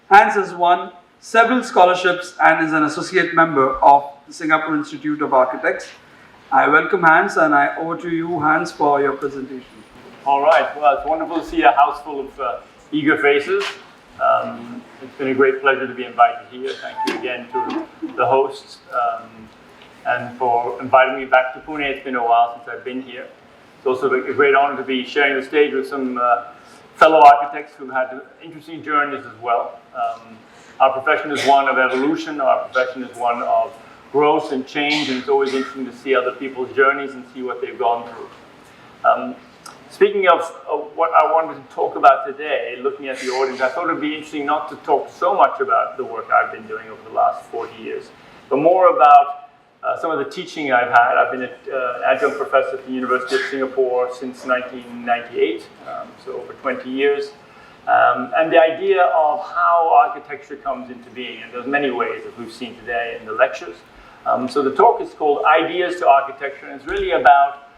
Hans has won several scholarships and is an associate member of the Singapore Institute of Architects. I welcome Hans, and I over to you, Hans, for your presentation. All right. Well, it's wonderful to see a house full of eager faces. It's been a great pleasure to be invited here. Thank you again to the hosts and for inviting me back to Pune. It's been a while since I've been here. It's also a great honor to be sharing the stage with some fellow architects who've had interesting journeys as well. Our profession is one of evolution. Our profession is one of growth and change, and it's always interesting to see other people's journeys and see what they've gone through. Speaking of what I wanted to talk about today, looking at the audience, I thought it would be interesting not to talk so much about the work I've been doing over the last 40 years, but more about some of the teaching I've had. I've been an adjunct professor at the University of Singapore since 1998, so over 20 years. And the idea of how architecture comes into being, and there's many ways that we've seen today in the lectures. So the talk is called Ideas to Architecture, and it's really about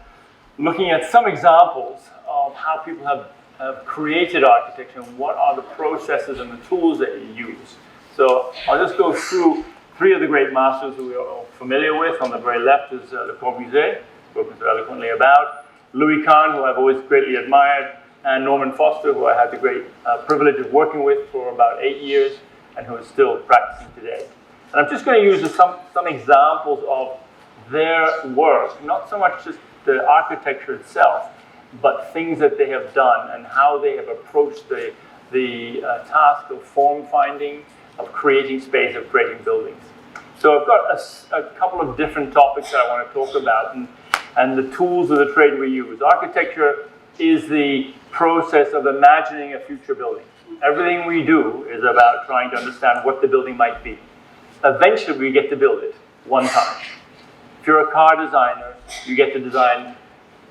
looking at some examples of how people have created architecture and what are the processes and the tools that you use. So I'll just go through three of the great masters who we are all familiar with. On the very left is Le Corbusier, spoken so eloquently about, Louis Kahn, who I've always greatly admired, and Norman Foster, who I had the great privilege of working with for about 8 years and who is still practicing today. And I'm just going to use some examples of their work, not so much just the architecture itself, but things that they have done and how they have approached the task of form finding, of creating space, of creating buildings. So I've got a couple of different topics that I want to talk about and the tools of the trade we use. Architecture is the process of imagining a future building. Everything we do is about trying to understand what the building might be. Eventually we get to build it one time. If you're a car designer, you get to design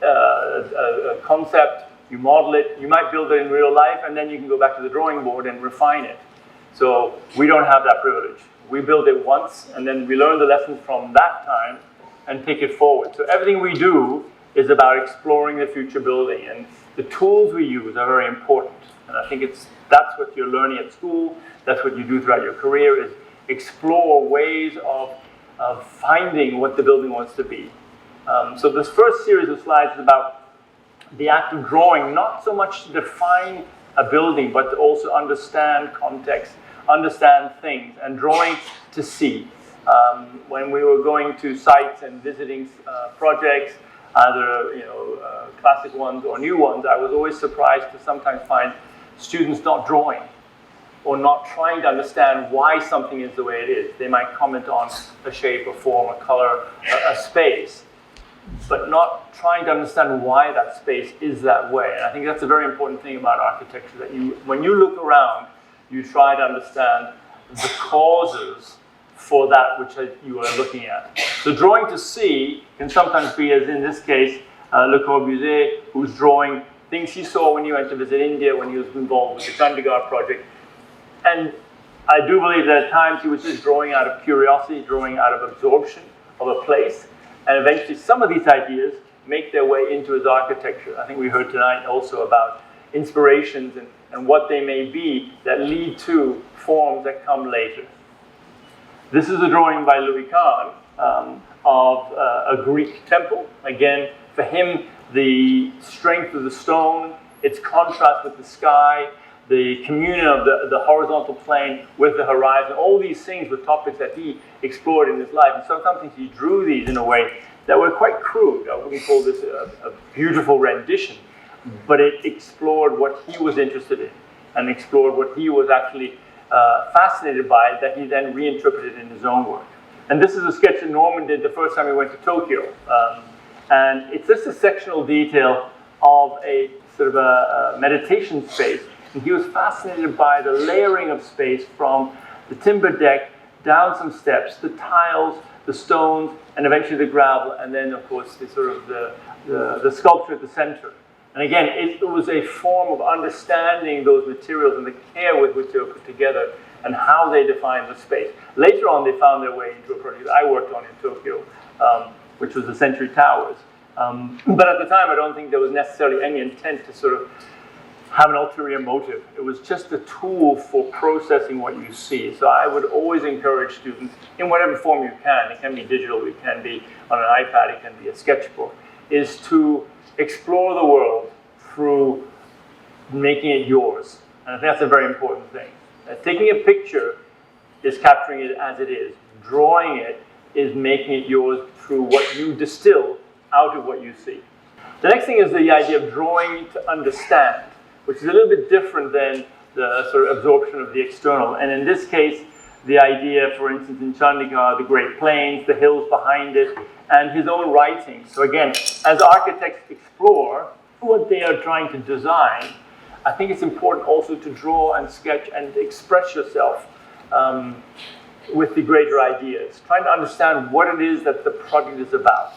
a concept, you model it, you might build it in real life, and then you can go back to the drawing board and refine it. So we don't have that privilege. We build it once, and then we learn the lessons from that time and take it forward. So everything we do is about exploring the future building, and the tools we use are very important. And I think that's what you're learning at school, that's what you do throughout your career, is explore ways of finding what the building wants to be. So this first series of slides is about the act of drawing, not so much to define a building, but to also understand context, understand things, and drawing to see. When we were going to sites and visiting projects, either classic ones or new ones, I was always surprised to sometimes find students not drawing or not trying to understand why something is the way it is. They might comment on a shape, a form, a color, a space, but not trying to understand why that space is that way. And I think that's a very important thing about architecture, that when you look around, you try to understand the causes for that which you are looking at. So drawing to see can sometimes be, as in this case, Le Corbusier, who's drawing things he saw when he went to visit India, when he was involved with the Chandigarh project. And I do believe that at times he was just drawing out of curiosity, drawing out of absorption of a place. And eventually some of these ideas make their way into his architecture. I think we heard tonight also about inspirations and what they may be that lead to forms that come later. This is a drawing by Louis Kahn of a Greek temple. Again, for him, the strength of the stone, its contrast with the sky, the communion of the horizontal plane with the horizon, all these things were topics that he explored in his life. And so sometimes he drew these in a way that were quite crude. I wouldn't call this a beautiful rendition, but it explored what he was interested in and explored what he was actually fascinated by, that he then reinterpreted in his own work. And this is a sketch that Norman did the first time he went to Tokyo. And it's just a sectional detail of a sort of a meditation space. And he was fascinated by the layering of space from the timber deck down some steps, the tiles, the stones, and eventually the gravel, and then of course the sort of the sculpture at the center. And again, it was a form of understanding those materials and the care with which they were put together and how they defined the space. Later on, they found their way into a project I worked on in Tokyo, which was the Century Towers. But at the time, I don't think there was necessarily any intent to sort of have an ulterior motive. It was just a tool for processing what you see. So I would always encourage students, in whatever form you can, it can be digital, it can be on an iPad, it can be a sketchbook, is to explore the world through making it yours. And I think that's a very important thing. Taking a picture is capturing it as it is. Drawing it is making it yours through what you distill out of what you see. The next thing is the idea of drawing to understand, which is a little bit different than the sort of absorption of the external. And in this case, the idea, for instance, in Chandigarh, the Great Plains, the hills behind it, and his own writing. So again, as architects explore what they are trying to design, I think it's important also to draw and sketch and express yourself with the greater ideas, trying to understand what it is that the project is about.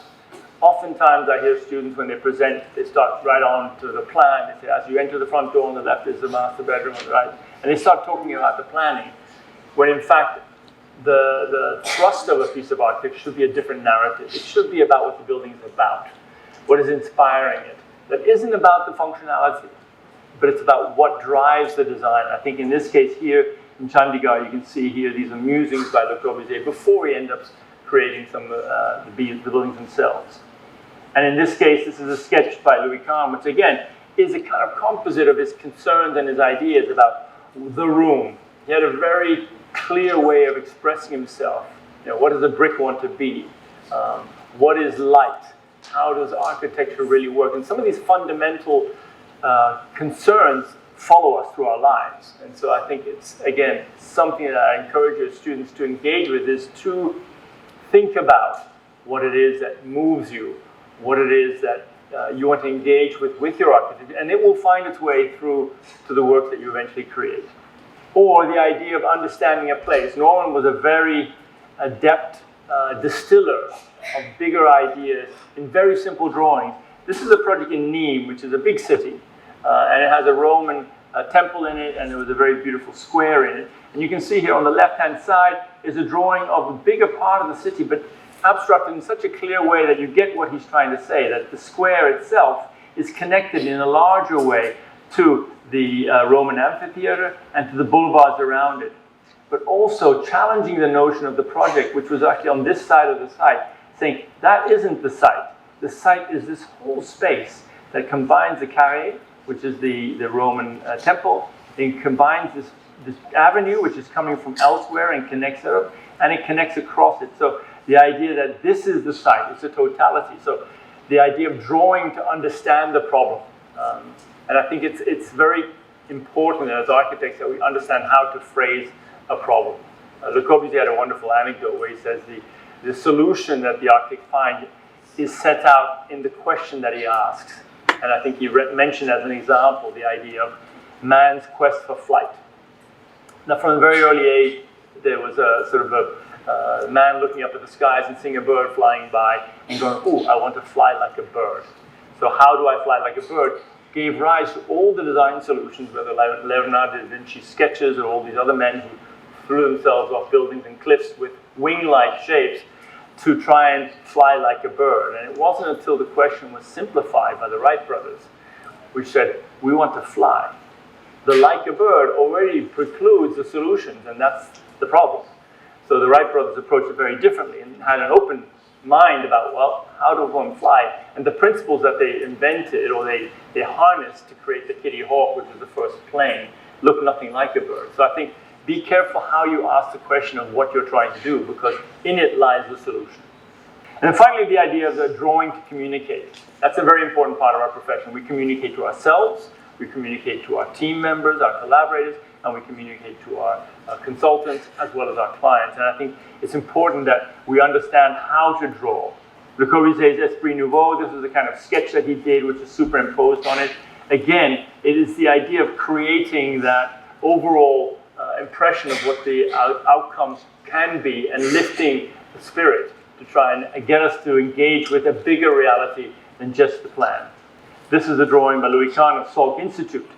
Oftentimes I hear students, when they present, they start right on to the plan. They say, as you enter the front door on the left is the master bedroom on the right. And they start talking about the planning, when in fact the thrust of a piece of architecture should be a different narrative. It should be about what the building is about, what is inspiring it. That isn't about the functionality, but it's about what drives the design. I think in this case here, in Chandigarh, you can see here, these are musings by Le Corbusier before he ends up creating some of the buildings themselves. And in this case, this is a sketch by Louis Kahn, which again, is a kind of composite of his concerns and his ideas about the room. He had a very clear way of expressing himself. You know, what does a brick want to be? What is light? How does architecture really work? And some of these fundamental concerns follow us through our lives. And so I think it's, again, something that I encourage your students to engage with, is to think about what it is that moves you, what it is that you want to engage with your architecture, and it will find its way through to the work that you eventually create. Or the idea of understanding a place. Norman was a very adept distiller of bigger ideas in very simple drawings. This is a project in Nîmes, which is a big city, and it has a Roman temple in it, and there was a very beautiful square in it. And you can see here on the left-hand side is a drawing of a bigger part of the city, but abstracted in such a clear way that you get what he's trying to say, that the square itself is connected in a larger way to the Roman amphitheater and to the boulevards around it. But also challenging the notion of the project, which was actually on this side of the site, saying that isn't the site. The site is this whole space that combines the carré, which is the Roman temple. It combines this avenue, which is coming from elsewhere, and connects it up, and it connects across it. So the idea that this is the site, it's a totality. So the idea of drawing to understand the problem. And I think it's very important as architects that we understand how to phrase a problem. Le Corbusier had a wonderful anecdote where he says the solution that the architect finds is set out in the question that he asks. And I think he mentioned as an example the idea of man's quest for flight. Now, from a very early age, there was a sort of a man looking up at the skies and seeing a bird flying by and going, "Ooh, I want to fly like a bird." So how do I fly like a bird? Gave rise to all the design solutions, whether Leonardo da Vinci sketches or all these other men who threw themselves off buildings and cliffs with wing-like shapes to try and fly like a bird. And it wasn't until the question was simplified by the Wright brothers, which said, we want to fly. The like a bird already precludes the solutions, and that's the problem. So the Wright brothers approached it very differently and had an open mind about, well, how do one fly? And the principles that they invented or they harnessed to create the Kitty Hawk, which was the first plane, look nothing like a bird. So I think be careful how you ask the question of what you're trying to do, because in it lies the solution. And then finally, the idea of the drawing to communicate. That's a very important part of our profession. We communicate to ourselves, we communicate to our team members, our collaborators, and we communicate to our consultants as well as our clients. And I think it's important that we understand how to draw. Le Corbusier's Esprit Nouveau, this is the kind of sketch that he did, which is superimposed on it. Again, it is the idea of creating that overall impression of what the outcomes can be and lifting the spirit to try and get us to engage with a bigger reality than just the plan. This is a drawing by Louis Kahn of Salk Institute.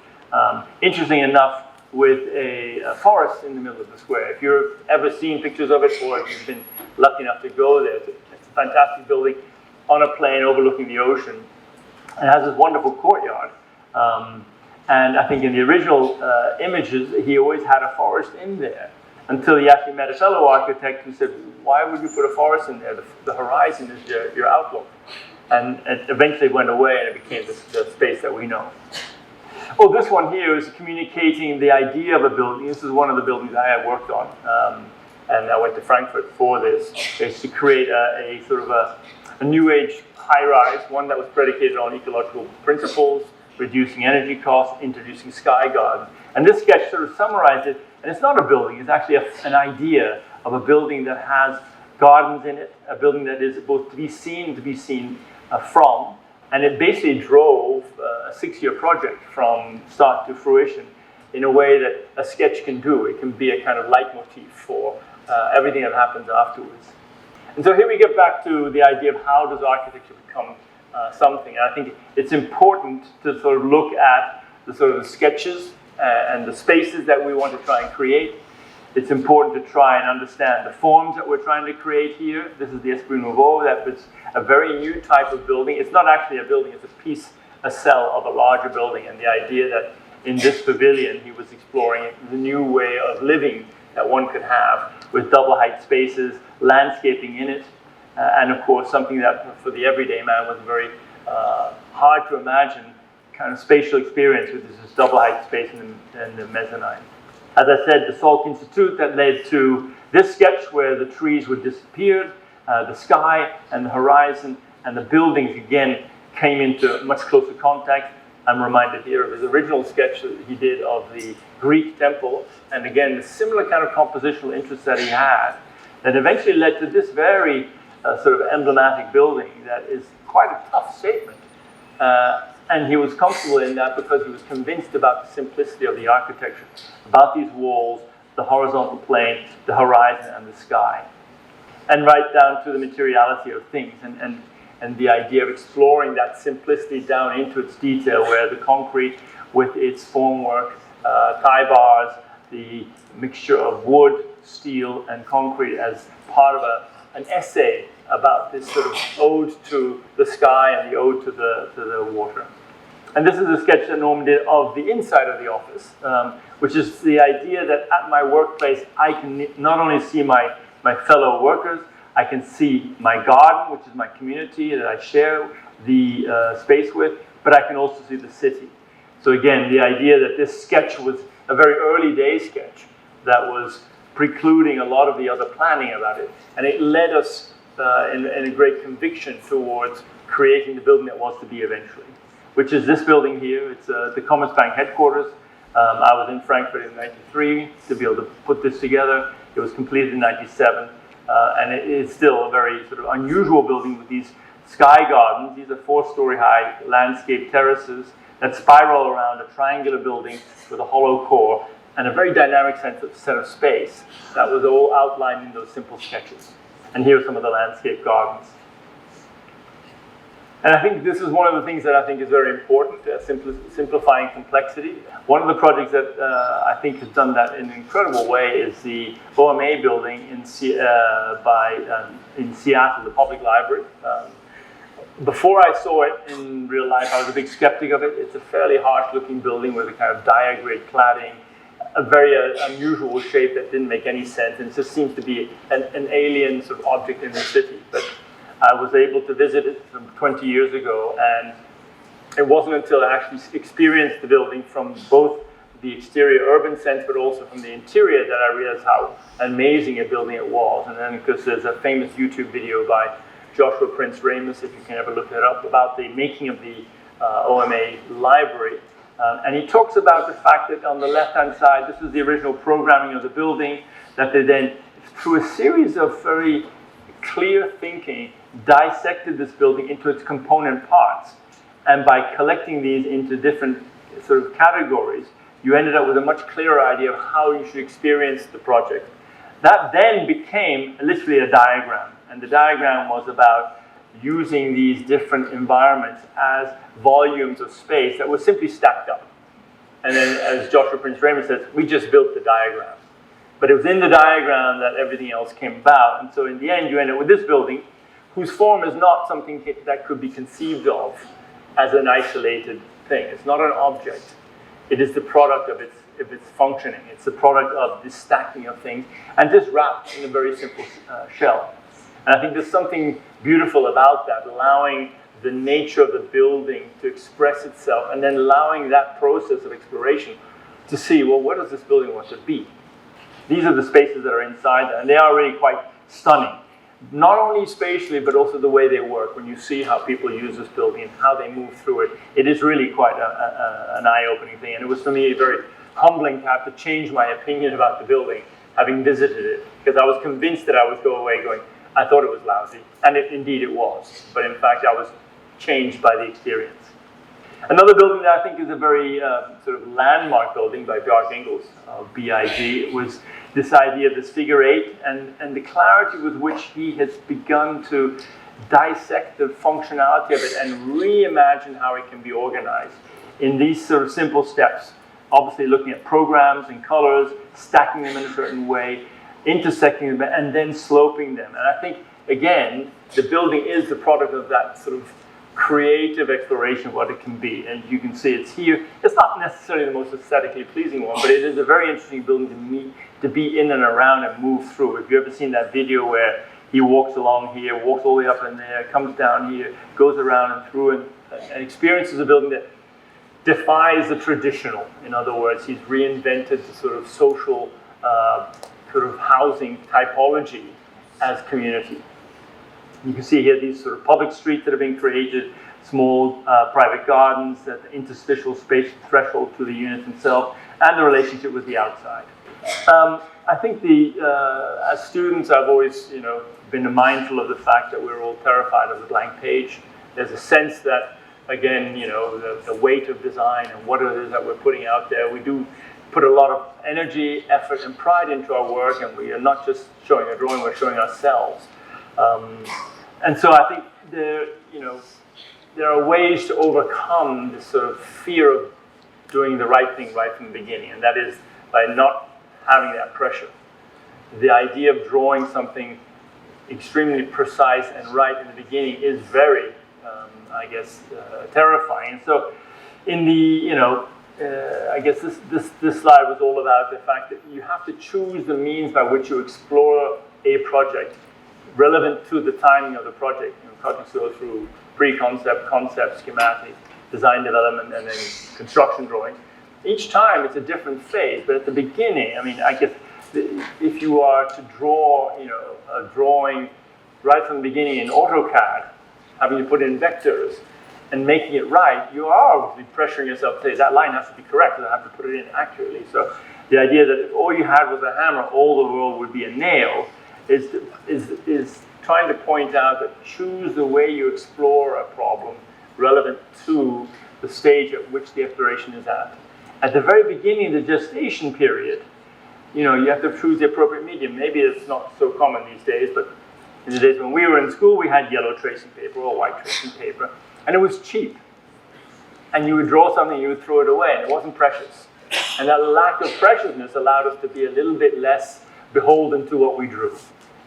Interesting enough, with a forest in the middle of the square. If you've ever seen pictures of it, or if you've been lucky enough to go there, it's a fantastic building on a plain overlooking the ocean. It has this wonderful courtyard. And I think in the original images, he always had a forest in there, until he actually met a fellow architect who said, why would you put a forest in there? The horizon is your outlook. And it eventually went away, and it became the space that we know. Oh, this one here is communicating the idea of a building. This is one of the buildings I had worked on, and I went to Frankfurt for this. It's to create a sort of a new age high-rise, one that was predicated on ecological principles, reducing energy costs, introducing sky gardens. And this sketch sort of summarized it, and it's not a building, it's actually an idea of a building that has gardens in it, a building that is both to be seen from, and it basically drove a 6-year project from start to fruition in a way that a sketch can do. It can be a kind of leitmotif for everything that happens afterwards. And so here we get back to the idea of how does architecture become something. And I think it's important to sort of look at the sort of sketches and the spaces that we want to try and create. It's important to try and understand the forms that we're trying to create here. This is the Esprit Nouveau. That is a very new type of building. It's not actually a building, it's a cell of a larger building. And the idea that in this pavilion, he was exploring the new way of living that one could have with double height spaces, landscaping in it, and of course something that for the everyday man was very hard to imagine, kind of spatial experience with this double height space in the mezzanine. As I said, the Salk Institute that led to this sketch where the trees would disappear, the sky and the horizon and the buildings again came into much closer contact. I'm reminded here of his original sketch that he did of the Greek temple, and again, the similar kind of compositional interest that he had that eventually led to this very sort of emblematic building that is quite a tough statement. And he was comfortable in that because he was convinced about the simplicity of the architecture, about these walls, the horizontal plane, the horizon, and the sky. And right down to the materiality of things and the idea of exploring that simplicity down into its detail, where the concrete with its formwork, tie bars, the mixture of wood, steel, and concrete as part of an essay about this sort of ode to the sky and the ode to the water. And this is a sketch that Norman did of the inside of the office, which is the idea that at my workplace, I can not only see my fellow workers, I can see my garden, which is my community that I share the space with, but I can also see the city. So again, the idea that this sketch was a very early day sketch that was precluding a lot of the other planning about it. And it led us in a great conviction towards creating the building that was to be eventually, which is this building here. It's the Commerzbank headquarters. I was in Frankfurt in '93 to be able to put this together. It was completed in '97, and it is still a very sort of unusual building with these sky gardens. These are 4-story high landscape terraces that spiral around a triangular building with a hollow core and a very dynamic set of space that was all outlined in those simple sketches. And here are some of the landscape gardens. And I think this is one of the things that I think is very important, simplifying complexity. One of the projects that I think has done that in an incredible way is the OMA building in Seattle, the public library. Before I saw it in real life, I was a big skeptic of it. It's a fairly harsh-looking building with a kind of diagrade cladding, a very unusual shape that didn't make any sense, and it just seems to be an alien sort of object in the city. But I was able to visit it from 20 years ago, and it wasn't until I actually experienced the building from both the exterior urban sense, but also from the interior, that I realized how amazing a building it was. And then, because there's a famous YouTube video by Joshua Prince Ramus, if you can ever look that up, about the making of the OMA library. And he talks about the fact that on the left-hand side, this is the original programming of the building, that they then, through a series of very clear thinking, dissected this building into its component parts. And by collecting these into different sort of categories, you ended up with a much clearer idea of how you should experience the project. That then became literally a diagram. And the diagram was about using these different environments as volumes of space that were simply stacked up. And then, as Joshua Prince Ramus says, we just built the diagram. But it was in the diagram that everything else came about. And so in the end, you end up with this building, whose form is not something that could be conceived of as an isolated thing. It's not an object. It is the product of its functioning. It's the product of the stacking of things, and just wrapped in a very simple shell. And I think there's something beautiful about that, allowing the nature of the building to express itself, and then allowing that process of exploration to see, well, what does this building want to be? These are the spaces that are inside there, and they are really quite stunning. Not only spatially, but also the way they work. When you see how people use this building and how they move through it, it is really quite an eye-opening thing. And it was for me very humbling to have to change my opinion about the building, having visited it, because I was convinced that I would go away going, I thought it was lousy, and indeed it was. But in fact, I was changed by the experience. Another building that I think is a very sort of landmark building by Bjarke Ingels of BIG was this idea of this figure eight and the clarity with which he has begun to dissect the functionality of it and reimagine how it can be organized in these sort of simple steps. Obviously looking at programs and colors, stacking them in a certain way, intersecting them, and then sloping them. And I think, again, the building is the product of that sort of creative exploration of what it can be. And you can see it's here. It's not necessarily the most aesthetically pleasing one, but it is a very interesting building to be in and around and move through. If you've ever seen that video where he walks along here, walks all the way up in there, comes down here, goes around and through, and experiences a building that defies the traditional. In other words, he's reinvented the sort of social sort of housing typology as community. You can see here these sort of public streets that are being created, small private gardens, that interstitial space threshold to the unit themselves, and the relationship with the outside. I think as students, I've always, been mindful of the fact that we're all terrified of the blank page. There's a sense that, again, the weight of design and what it is that we're putting out there. We do put a lot of energy, effort, and pride into our work, and we are not just showing a drawing, we're showing ourselves. And so I think there are ways to overcome this sort of fear of doing the right thing right from the beginning, and that is by not having that pressure. The idea of drawing something extremely precise and right in the beginning is very, terrifying. And so in the, I guess this slide was all about the fact that you have to choose the means by which you explore a project relevant to the timing of the project. Projects go through pre-concept, concept, schematic, design development, and then construction drawing. Each time it's a different phase, but at the beginning, I guess if you are to draw, a drawing right from the beginning in AutoCAD, having to put in vectors and making it right, you are obviously pressuring yourself to say that line has to be correct, and I have to put it in accurately. So the idea that if all you had was a hammer, all the world would be a nail, is trying to point out that choose the way you explore a problem relevant to the stage at which the exploration is at. At the very beginning of the gestation period, you have to choose the appropriate medium. Maybe it's not so common these days, but in the days when we were in school, we had yellow tracing paper or white tracing paper, and it was cheap. And you would draw something, you would throw it away, and it wasn't precious. And that lack of preciousness allowed us to be a little bit less beholden to what we drew.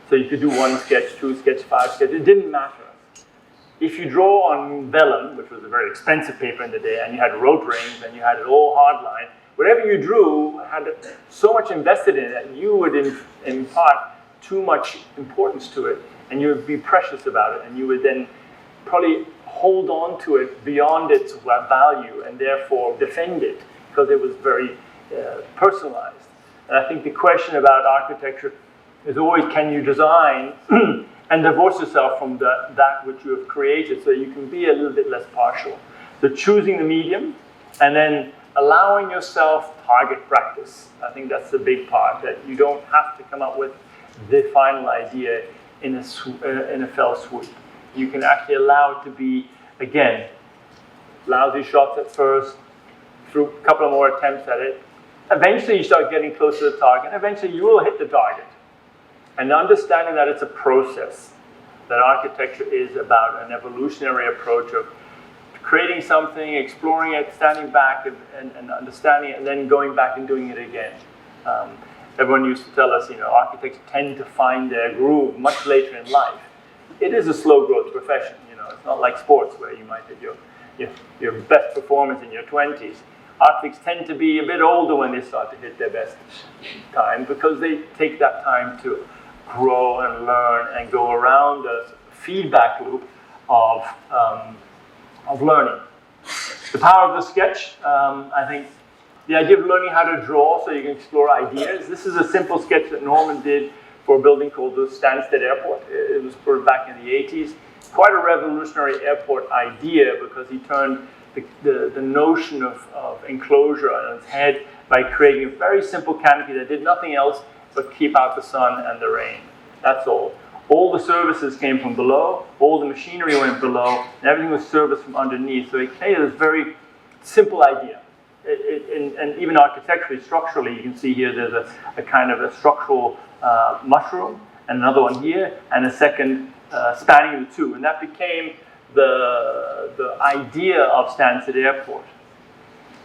So you could do one sketch, two sketch, five sketch, it didn't matter. If you draw on vellum, which was a very expensive paper in the day, and you had rote rings, and you had it all hard line, whatever you drew had so much invested in it that you would impart too much importance to it, and you would be precious about it, and you would then probably hold on to it beyond its value, and therefore defend it, because it was very personalized. And I think the question about architecture is always, can you design and divorce yourself from that which you have created so you can be a little bit less partial. So choosing the medium and then allowing yourself target practice. I think that's the big part, that you don't have to come up with the final idea in a fell swoop. You can actually allow it to be, again, lousy shots at first, through a couple of more attempts at it. Eventually you start getting close to the target, and eventually you will hit the target. And understanding that it's a process, that architecture is about an evolutionary approach of creating something, exploring it, standing back and understanding it, and then going back and doing it again. Everyone used to tell us, architects tend to find their groove much later in life. It is a slow growth profession, it's not like sports where you might hit your best performance in your 20s. architects tend to be a bit older when they start to hit their best time, because they take that time to grow and learn and go around a feedback loop of learning. The power of the sketch, I think the idea of learning how to draw so you can explore ideas. This is a simple sketch that Norman did for a building called the Stansted Airport. It was put back in the 80s. Quite a revolutionary airport idea, because he turned the notion of enclosure on its head by creating a very simple canopy that did nothing else but keep out the sun and the rain. That's all. All the services came from below, all the machinery went below, and everything was serviced from underneath. So it created this very simple idea. And even architecturally, structurally, you can see here there's a kind of a structural mushroom, and another one here, and a second spanning the two. And that became the idea of Stansted Airport.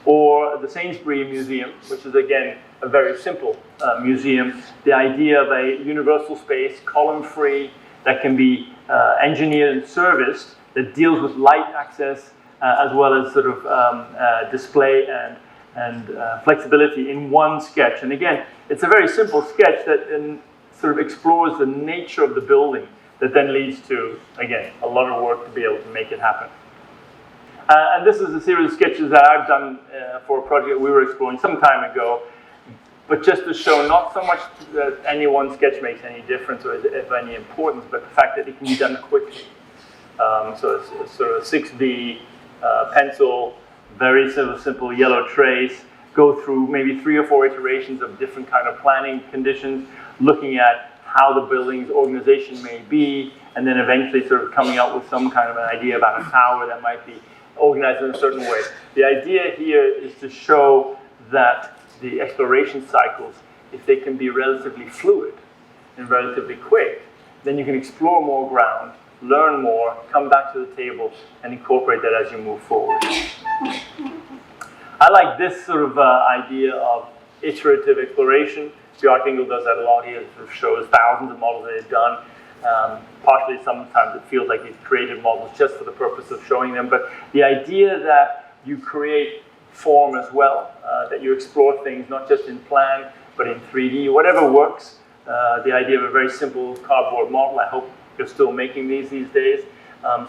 Or the Sainsbury Museum, which is again a very simple museum. The idea of a universal space, column-free, that can be engineered and serviced, that deals with light access as well as sort of display and flexibility in one sketch. And again, it's a very simple sketch that sort of explores the nature of the building, that then leads to, again, a lot of work to be able to make it happen. And this is a series of sketches that I've done for a project we were exploring some time ago, but just to show not so much that any one sketch makes any difference or is of any importance, but the fact that it can be done quickly. So it's sort of 6B pencil, very simple yellow trace, go through maybe 3 or 4 iterations of different kind of planning conditions, looking at how the building's organization may be, and then eventually sort of coming up with some kind of an idea about a tower that might be organized in a certain way. The idea here is to show that the exploration cycles, if they can be relatively fluid and relatively quick, then you can explore more ground, learn more, come back to the table, and incorporate that as you move forward. I like this sort of idea of iterative exploration. Björk Engel does that a lot. He sort of shows thousands of models that he's done. Partially, sometimes it feels like he's created models just for the purpose of showing them. But the idea that you create form as well, that you explore things not just in plan, but in 3D, whatever works. The idea of a very simple cardboard model. I hope you're still making these days,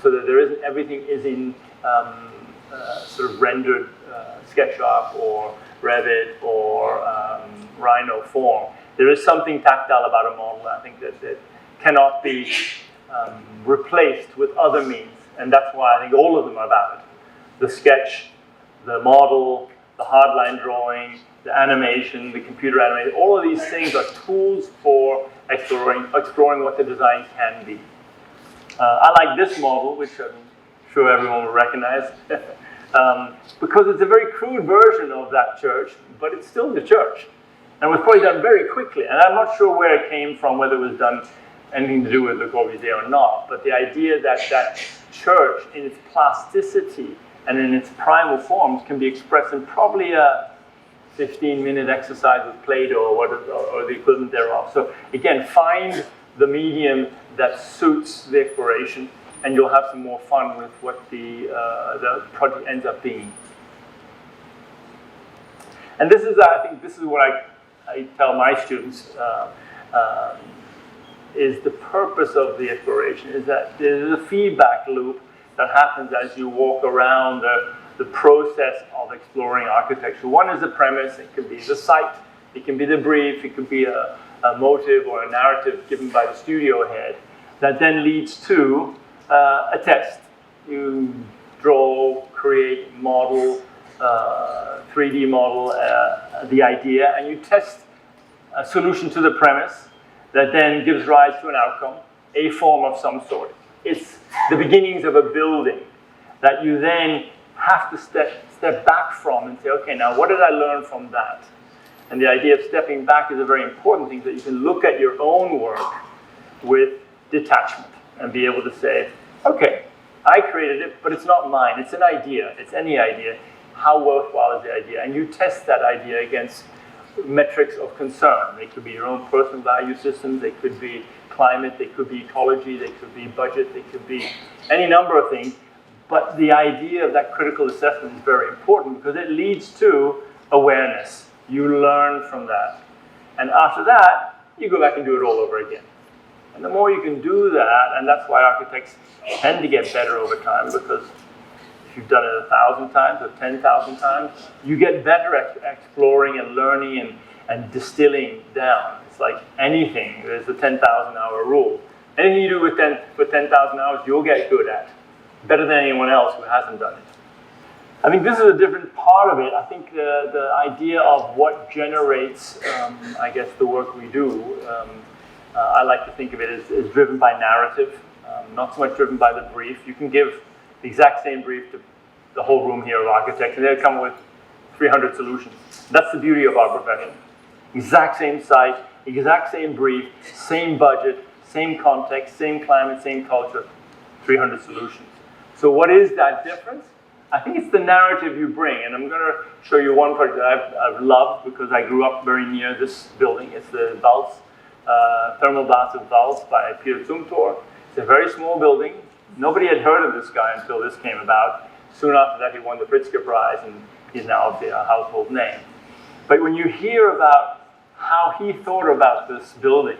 so that there isn't, everything is in sort of rendered SketchUp or Revit or Rhino form. There is something tactile about a model, I think, that cannot be replaced with other means, and that's why I think all of them are valid. The sketch, the model, the hardline drawing, the animation, the computer animation, all of these things are tools for exploring what the design can be. I like this model, which I'm sure everyone will recognize, because it's a very crude version of that church, but it's still the church. And it was probably done very quickly, and I'm not sure where it came from, whether it was done anything to do with Le Corbusier or not, but the idea that that church, in its plasticity and in its primal forms, can be expressed in probably a 15-minute exercise with Play-Doh or the equivalent thereof. So again, find the medium that suits the exploration, and you'll have some more fun with what the project ends up being. And this is, I think, this is what I tell my students is the purpose of the exploration, is that there's a feedback loop that happens as you walk around the process of exploring architecture. One is the premise. It could be the site, it can be the brief, it could be a motive or a narrative given by the studio head that then leads to a test. You draw, create, model, 3D model the idea, and you test a solution to the premise that then gives rise to an outcome, a form of some sort. It's the beginnings of a building that you then have to step back from and say, okay, now what did I learn from that? And the idea of stepping back is a very important thing, that you can look at your own work with detachment and be able to say, okay, I created it, but it's not mine. It's an idea. It's any idea. How worthwhile is the idea? And you test that idea against metrics of concern. They could be your own personal value systems. They could be climate. They could be ecology. They could be budget. They could be any number of things. But the idea of that critical assessment is very important because it leads to awareness. You learn from that. And after that, you go back and do it all over again. And the more you can do that, and that's why architects tend to get better over time, because if you've done it 1,000 times or 10,000 times, you get better at exploring and learning and distilling down. It's like anything. There's the 10,000-hour rule. Anything you do for 10,000 hours, you'll get good at. Better than anyone else who hasn't done it. I think this is a different part of it. I think the idea of what generates, I guess, the work we do, I like to think of it as driven by narrative, not so much driven by the brief. You can give the exact same brief to the whole room here of architects, and they'll come with 300 solutions. That's the beauty of our profession. Exact same site, exact same brief, same budget, same context, same climate, same culture, 300 solutions. So what is that difference? I think it's the narrative you bring, and I'm going to show you one project that I've loved because I grew up very near this building. It's the Valls, Thermal Baths of Valls by Peter Zumthor. It's a very small building. Nobody had heard of this guy until this came about. Soon after that, he won the Pritzker Prize, and he's now obviously a household name. But when you hear about how he thought about this building,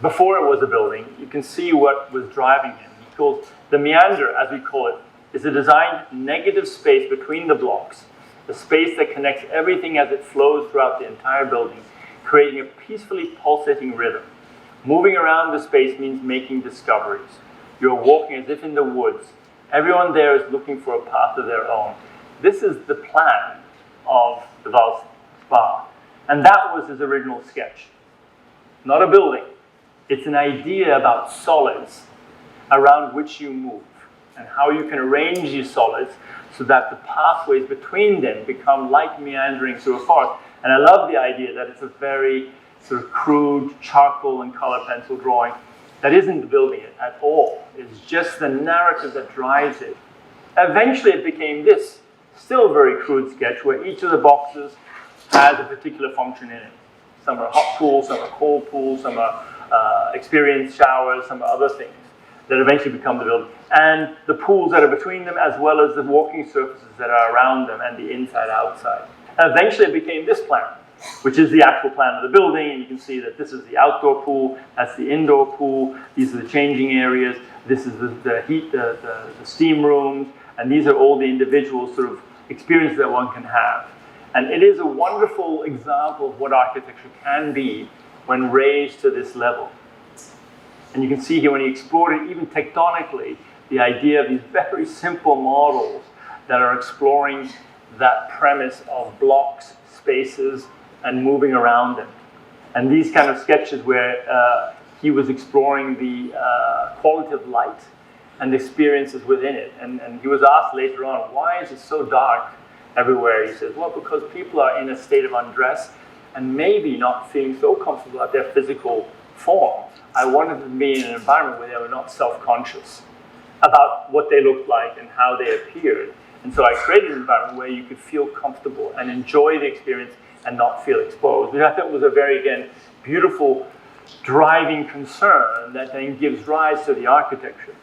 before it was a building, you can see what was driving him. He called the meander, as we call it, is a designed negative space between the blocks, the space that connects everything as it flows throughout the entire building, creating a peacefully pulsating rhythm. Moving around the space means making discoveries. You're walking as if in the woods. Everyone there is looking for a path of their own. This is the plan of the Valls Spa. And that was his original sketch. Not a building. It's an idea about solids around which you move and how you can arrange these solids so that the pathways between them become like meandering through a forest. And I love the idea that it's a very sort of crude charcoal and color pencil drawing that isn't building it at all. It's just the narrative that drives it. Eventually it became this, still very crude sketch where each of the boxes has a particular function in it. Some are hot pools, some are cold pools, some are experienced showers, some are other things that eventually become the building. And the pools that are between them as well as the walking surfaces that are around them and the inside-outside. And eventually it became this plan, which is the actual plan of the building, and you can see that this is the outdoor pool, that's the indoor pool, these are the changing areas, this is the heat, the steam rooms, and these are all the individual sort of experiences that one can have. And it is a wonderful example of what architecture can be when raised to this level. And you can see here when he explored it, even tectonically, the idea of these very simple models that are exploring that premise of blocks, spaces, and moving around them. And these kind of sketches where he was exploring the quality of light and the experiences within it. And he was asked later on, why is it so dark everywhere? He says, well, because people are in a state of undress and maybe not feeling so comfortable at their physical form. I wanted to be in an environment where they were not self-conscious about what they looked like and how they appeared. And so I created an environment where you could feel comfortable and enjoy the experience and not feel exposed, which I thought was a very, again, beautiful driving concern that then gives rise to the architecture.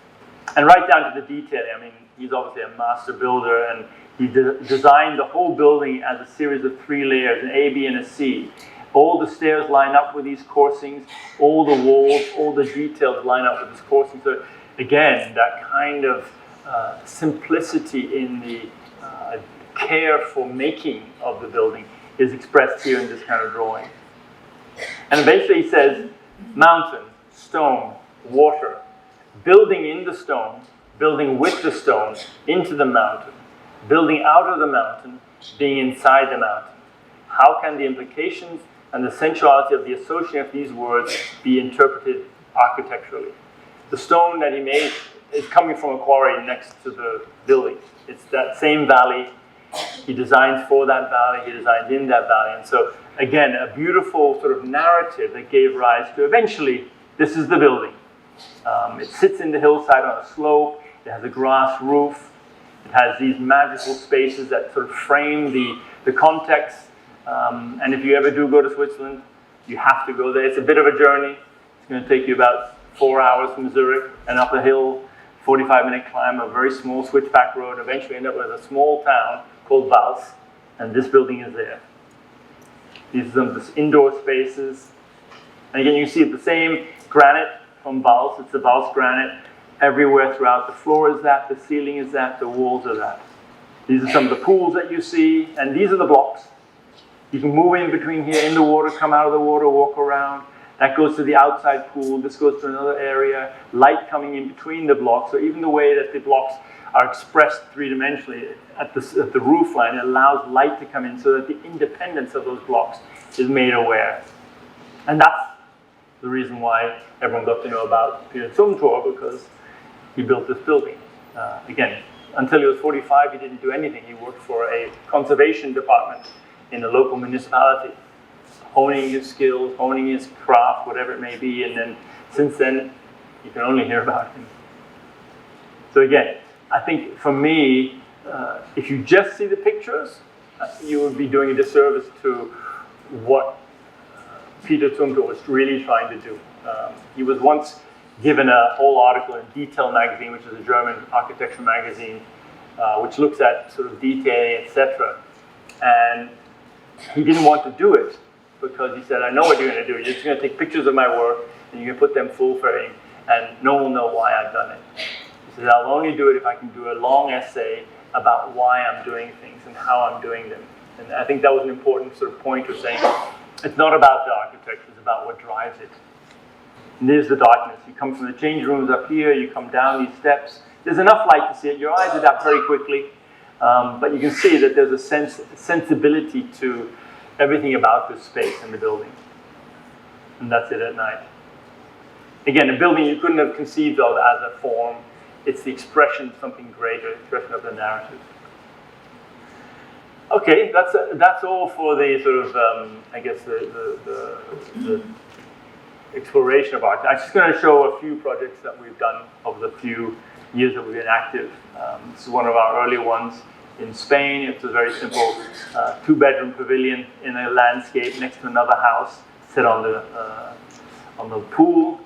And right down to the detailing. I mean, he's obviously a master builder, and he designed the whole building as a series of 3 layers, an A, B, and a C. All the stairs line up with these coursings, all the walls, all the details line up with this coursing. So again, that kind of simplicity in the care for making of the building is expressed here in this kind of drawing. And eventually he says, mountain, stone, water, building in the stone, building with the stone, into the mountain, building out of the mountain, being inside the mountain. How can the implications and the sensuality of the association of these words be interpreted architecturally? The stone that he made is coming from a quarry next to the building. It's that same valley. He designs for that valley, he designs in that valley. And so, again, a beautiful sort of narrative that gave rise to, eventually, this is the building. It sits in the hillside on a slope, it has a grass roof, it has these magical spaces that sort of frame the context. And if you ever do go to Switzerland, you have to go there. It's a bit of a journey. It's going to take you about 4 hours from Zurich and up a hill 45-minute climb, a very small switchback road, eventually end up with a small town called Vals, and this building is there. These are some of the indoor spaces. And again, you see the same granite from Vals. It's the Vals granite everywhere throughout. The floor is that, the ceiling is that, the walls are that. These are some of the pools that you see, and these are the blocks. You can move in between here in the water, come out of the water, walk around. That goes to the outside pool. This goes to another area. Light coming in between the blocks. So even the way that the blocks are expressed three-dimensionally at the roof line, it allows light to come in so that the independence of those blocks is made aware. And that's the reason why everyone got to know about Peter Zumthor, because he built this building. Again, until he was 45, he didn't do anything. He worked for a conservation department in a local municipality, honing his skills, honing his craft, whatever it may be, and then since then, you can only hear about him. So again, I think for me, if you just see the pictures, you would be doing a disservice to what Peter Zumthor was really trying to do. He was once given a whole article in Detail magazine, which is a German architecture magazine, which looks at sort of detailing, etc. And he didn't want to do it because he said, I know what you're going to do. You're just going to take pictures of my work and you're going to put them full frame and no one will know why I've done it. He said, I'll only do it if I can do a long essay about why I'm doing things and how I'm doing them. And I think that was an important sort of point of saying, it's not about the architecture, it's about what drives it. And there's the darkness. You come from the change rooms up here, you come down these steps. There's enough light to see it. Your eyes adapt very quickly. But you can see that there's a sensibility to everything about this space in the building. And that's it at night. Again, a building you couldn't have conceived of as a form. It's the expression of something greater, expression of the narrative. Okay, that's all for the sort of, I guess, the exploration of art. I'm just going to show a few projects that we've done over the few years that we've been active. This is one of our earlier ones in Spain. It's a very simple two-bedroom pavilion in a landscape next to another house set on the pool.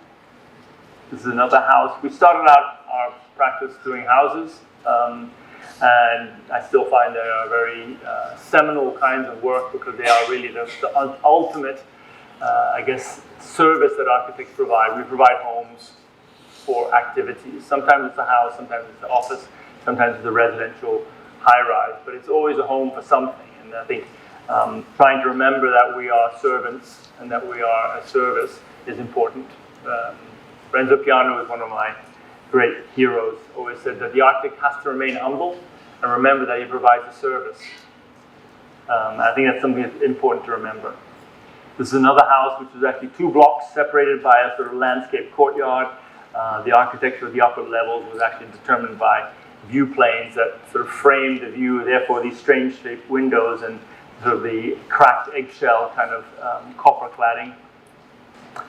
This is another house. We started out our practice doing houses, and I still find they are very seminal kinds of work because they are really the ultimate, I guess, service that architects provide. We provide homes for activities. Sometimes it's a house, sometimes it's an office, sometimes it's a residential high-rise, but it's always a home for something. And I think trying to remember that we are servants and that we are a service is important. Renzo Piano is one of my great heroes, always said that the architect has to remain humble and remember that he provides a service. I think that's something that's important to remember. This is another house which is actually 2 blocks separated by a sort of landscape courtyard. The architecture of the upper levels was actually determined by view planes that sort of framed the view, therefore these strange shaped windows and sort of the cracked eggshell kind of copper cladding.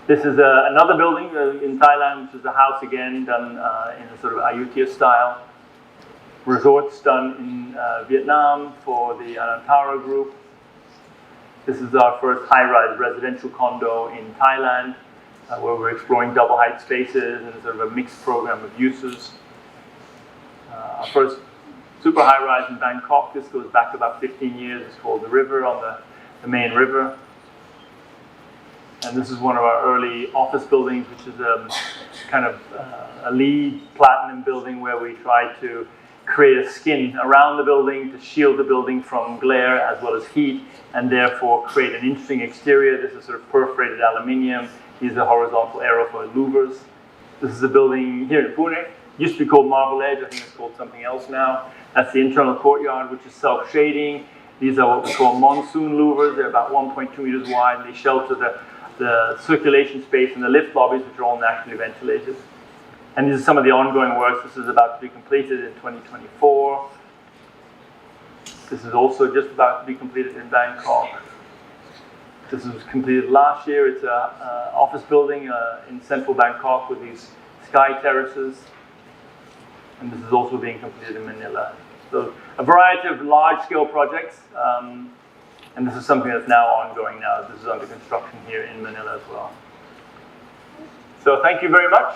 This is another building in Thailand, which is a house again done in a sort of Ayutthaya style. Resorts done in Vietnam for the Anantara group. This is our first high-rise residential condo in Thailand, where we're exploring double height spaces and sort of a mixed program of uses. Our first super high-rise in Bangkok, this goes back about 15 years, it's called The River on the main river. And this is one of our early office buildings, which is kind of a LEED platinum building where we try to create a skin around the building to shield the building from glare as well as heat, and therefore create an interesting exterior. This is sort of perforated aluminium. These are horizontal aerofoil louvers. This is a building here in Pune. Used to be called Marble Edge. I think it's called something else now. That's the internal courtyard, which is self-shading. These are what we call monsoon louvers. They're about 1.2 meters wide. They shelter the circulation space in the lift lobbies, which are all naturally ventilated. And these are some of the ongoing works. This is about to be completed in 2024. This is also just about to be completed in Bangkok. This was completed last year. It's an office building in central Bangkok with these sky terraces. And this is also being completed in Manila. So a variety of large-scale projects. And this is something that's now ongoing now. This is under construction here in Manila as well. So thank you very much.